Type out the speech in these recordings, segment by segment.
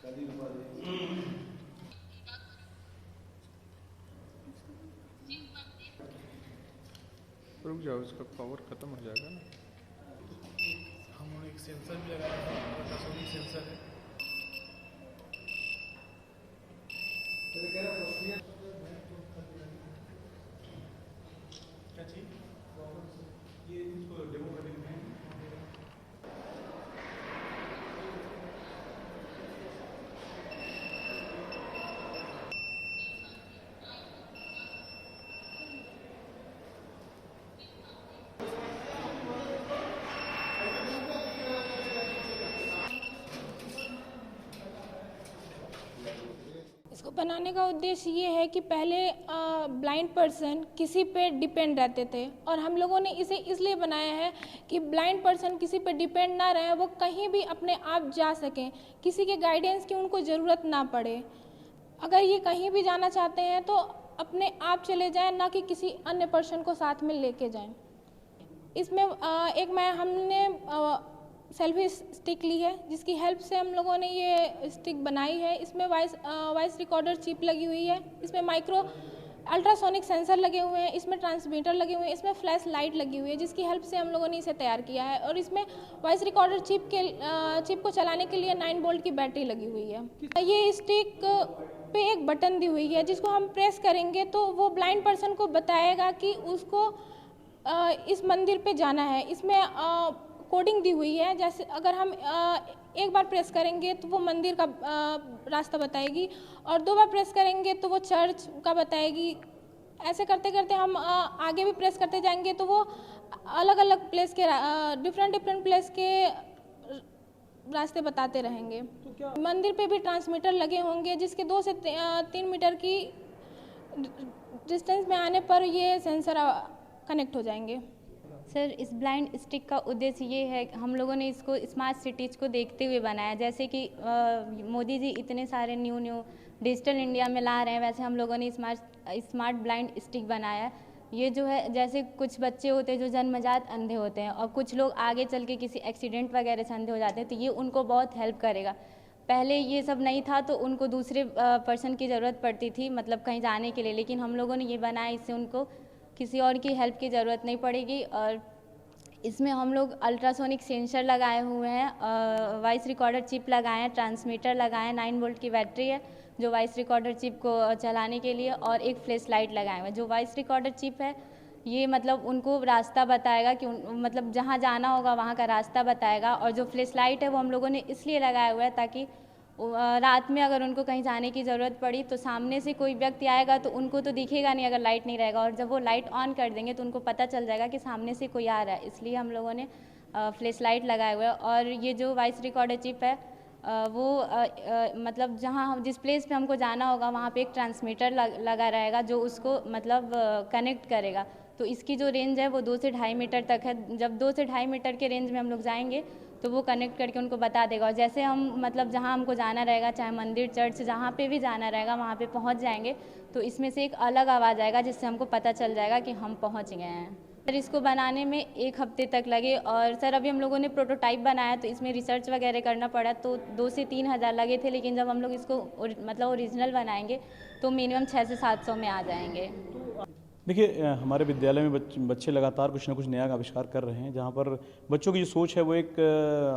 रुक जाओ, इसका पावर खत्म हो जाएगा ना। हम एक सेंसर भी लगाए हैं, अल्ट्रासोनिक सेंसर है। क्या चीज ये इसको डेमो करने में इसको बनाने का उद्देश्य ये है कि पहले ब्लाइंड पर्सन किसी पे डिपेंड रहते थे, और हम लोगों ने इसे इसलिए बनाया है कि ब्लाइंड पर्सन किसी पे डिपेंड ना रहे, वो कहीं भी अपने आप जा सकें, किसी के गाइडेंस की उनको ज़रूरत ना पड़े। अगर ये कहीं भी जाना चाहते हैं तो अपने आप चले जाएं, ना कि किसी अन्य पर्सन को साथ में लेके जाएं। इसमें हमने सेल्फी स्टिक ली है, जिसकी हेल्प से हम लोगों ने ये स्टिक बनाई है। इसमें वॉइस रिकॉर्डर चिप लगी हुई है, इसमें माइक्रो अल्ट्रासोनिक सेंसर लगे हुए हैं, इसमें ट्रांसमीटर लगे हुए हैं, इसमें फ्लैश लाइट लगी हुई है, जिसकी हेल्प से हम लोगों ने इसे तैयार किया है। और इसमें वॉइस रिकॉर्डर चिप को चलाने के लिए 9 वोल्ट की बैटरी लगी हुई है। ये स्टिक पे एक बटन दी हुई है, जिसको हम प्रेस करेंगे तो वो ब्लाइंड पर्सन को बताएगा कि उसको इस मंदिर पे जाना है। इसमें कोडिंग दी हुई है, जैसे अगर हम एक बार प्रेस करेंगे तो वो मंदिर का रास्ता बताएगी, और 2 बार प्रेस करेंगे तो वो चर्च का बताएगी। ऐसे करते करते हम आगे भी प्रेस करते जाएंगे तो वो अलग अलग प्लेस के डिफरेंट प्लेस के रास्ते बताते रहेंगे। तो मंदिर पे भी ट्रांसमीटर लगे होंगे, जिसके 2 से 3 मीटर की डिस्टेंस में आने पर ये सेंसर कनेक्ट हो जाएंगे। सर, इस ब्लाइंड स्टिक का उद्देश्य ये है कि हम लोगों ने इसको स्मार्ट सिटीज़ को देखते हुए बनाया। जैसे कि मोदी जी इतने सारे न्यू डिजिटल इंडिया में ला रहे हैं, वैसे हम लोगों ने स्मार्ट ब्लाइंड स्टिक बनाया। ये जो है, जैसे कुछ बच्चे होते हैं जो जन्मजात अंधे होते हैं, और कुछ लोग आगे चल के किसी एक्सीडेंट वगैरह से अंधे हो जाते हैं, तो ये उनको बहुत हेल्प करेगा। पहले ये सब नहीं था तो उनको दूसरे पर्सन की ज़रूरत पड़ती थी, मतलब कहीं जाने के लिए, लेकिन हम लोगों ने ये बनाया, इससे उनको किसी और की हेल्प की ज़रूरत नहीं पड़ेगी। और इसमें हम लोग अल्ट्रासोनिक सेंसर लगाए हुए हैं, वॉइस रिकॉर्डर चिप लगाए हैं, ट्रांसमीटर लगाए हैं, 9 वोल्ट की बैटरी है जो वॉइस रिकॉर्डर चिप को चलाने के लिए, और एक फ्लैश लाइट लगाए हुए हैं। जो वॉइस रिकॉर्डर चिप है ये मतलब उनको रास्ता बताएगा कि मतलब जहाँ जाना होगा वहाँ का रास्ता बताएगा। और जो फ्लैश लाइट है वो हम लोगों ने इसलिए लगाया हुआ है ताकि रात में अगर उनको कहीं जाने की ज़रूरत पड़ी तो सामने से कोई व्यक्ति आएगा तो उनको तो दिखेगा नहीं अगर लाइट नहीं रहेगा, और जब वो लाइट ऑन कर देंगे तो उनको पता चल जाएगा कि सामने से कोई आ रहा है। इसलिए हम लोगों ने फ्लैश लाइट लगाए हुए हैं। और ये जो वॉइस रिकॉर्डर चिप है वो मतलब जहाँ हम जिस प्लेस पे हमको जाना होगा वहाँ पे एक ट्रांसमीटर लगा रहेगा जो उसको मतलब कनेक्ट करेगा। तो इसकी जो रेंज है वो 2 से 2.5 मीटर तक है। जब 2 से 2.5 मीटर के रेंज में हम लोग जाएंगे तो वो कनेक्ट करके उनको बता देगा। और जैसे हम मतलब जहाँ हमको जाना रहेगा, चाहे मंदिर, चर्च, जहाँ पे भी जाना रहेगा वहाँ पे पहुँच जाएंगे तो इसमें से एक अलग आवाज़ आएगा जिससे हमको पता चल जाएगा कि हम पहुँच गए हैं। सर, इसको बनाने में 1 हफ्ते तक लगे, और सर अभी हम लोगों ने प्रोटोटाइप बनाया तो इसमें रिसर्च वगैरह करना पड़ा, तो 2 से 3 हज़ार लगे थे, लेकिन जब हम लोग इसको मतलब ओरिजिनल बनाएंगे तो मिनिमम 600 से 700 में आ जाएंगे। देखिए, हमारे विद्यालय में बच्चे लगातार कुछ ना कुछ नया आविष्कार कर रहे हैं, जहाँ पर बच्चों की जो सोच है वो एक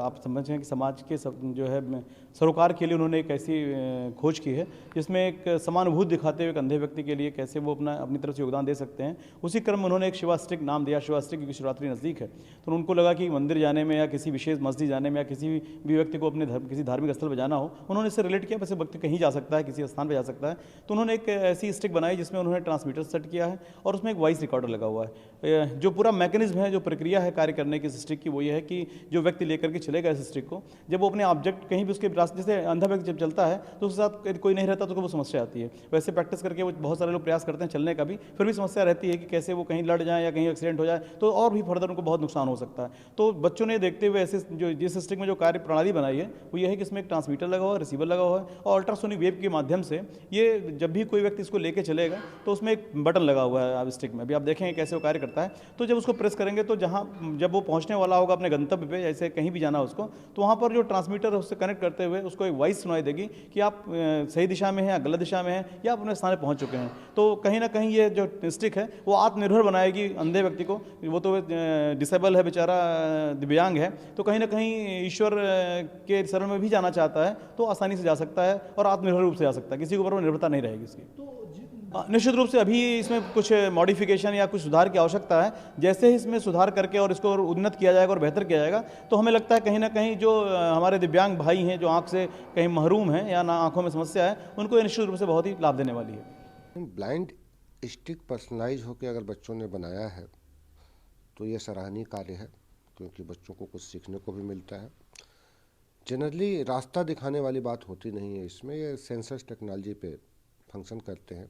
आप समझें कि समाज के जो है सरोकार के लिए उन्होंने एक ऐसी खोज की है जिसमें एक समानुभूति दिखाते हुए एक अंधे व्यक्ति के लिए कैसे वो अपनी तरफ से योगदान दे सकते हैं। उसी क्रम में उन्होंने एक शिवास्टिक नाम दिया। शिवास्टिक क्योंकि शिवरात्रि नज़दीक है तो उनको लगा कि मंदिर जाने में या किसी विशेष मस्जिद जाने में या किसी भी व्यक्ति को अपने किसी धार्मिक स्थल पर जाना हो, उन्होंने इससे रिलेट किया। वैसे व्यक्ति कहीं जा सकता है, किसी स्थान पर जा सकता है, तो उन्होंने एक ऐसी स्टिक बनाई जिसमें उन्होंने ट्रांसमीटर सेट किया है और उसमें एक वॉइस रिकॉर्डर लगा हुआ है। जो पूरा मैकेनिज्म है, जो प्रक्रिया है कार्य करने की स्टिक की, वो ये है कि जो व्यक्ति लेकर के चलेगा इस स्टिक को, जब वो अपने ऑब्जेक्ट कहीं भी उसके रास्ते, जैसे अंधा व्यक्ति जब चलता है तो उसके साथ कोई नहीं रहता तो वो समस्या आती है। वैसे प्रैक्टिस करके वो बहुत सारे लोग प्रयास करते हैं चलने का भी, फिर भी समस्या रहती है कि कैसे वो कहीं लड़ जाए या कहीं एक्सीडेंट हो जाए तो और भी फर्दर उनको बहुत नुकसान हो सकता है। तो बच्चों ने देखते हुए ऐसे जो जिस स्टिक में जो कार्य प्रणाली बनाई है वो ये है कि इसमें एक ट्रांसमीटर लगा हुआ है, रिसीवर लगा हुआ है, और अल्ट्रासोनिक वेव के माध्यम से ये जब भी कोई व्यक्ति इसको लेके चलेगा तो उसमें एक बटन लगा हुआ है है अब स्टिक में, अभी आप देखेंगे कैसे वो कार्य करता है। तो जब उसको प्रेस करेंगे तो जब वो पहुंचने वाला होगा अपने गंतव्य पे, जैसे कहीं भी जाना उसको, तो वहाँ पर जो ट्रांसमीटर है उससे कनेक्ट करते हुए उसको एक वॉइस सुनाई देगी कि आप सही दिशा में हैं या गलत दिशा में हैं या आप अपने स्थान पर पहुँच चुके हैं। तो कहीं ना कहीं ये जो स्टिक है वो आत्मनिर्भर बनाएगी अंधे व्यक्ति को। वो तो डिसेबल है बेचारा, दिव्यांग है, तो कहीं ना कहीं ईश्वर के शरण में भी जाना चाहता है तो आसानी से जा सकता है और आत्मनिर्भर रूप से जा सकता है, किसी के ऊपर निर्भरता नहीं रहेगी इसकी। निश्चित रूप से अभी इसमें कुछ मॉडिफिकेशन या कुछ सुधार की आवश्यकता है। जैसे ही इसमें सुधार करके और इसको उन्नत किया जाएगा और बेहतर किया जाएगा तो हमें लगता है कहीं ना कहीं जो हमारे दिव्यांग भाई हैं जो आँख से कहीं महरूम हैं या ना आँखों में समस्या है, उनको ये निश्चित रूप से बहुत ही लाभ देने वाली है। ब्लाइंड स्टिक पर्सनलाइज होकर अगर बच्चों ने बनाया है तो ये सराहनीय कार्य है, क्योंकि बच्चों को कुछ सीखने को भी मिलता है। जनरली रास्ता दिखाने वाली बात होती नहीं है इसमें, ये सेंसर्स टेक्नोलॉजी पे फंक्शन करते हैं।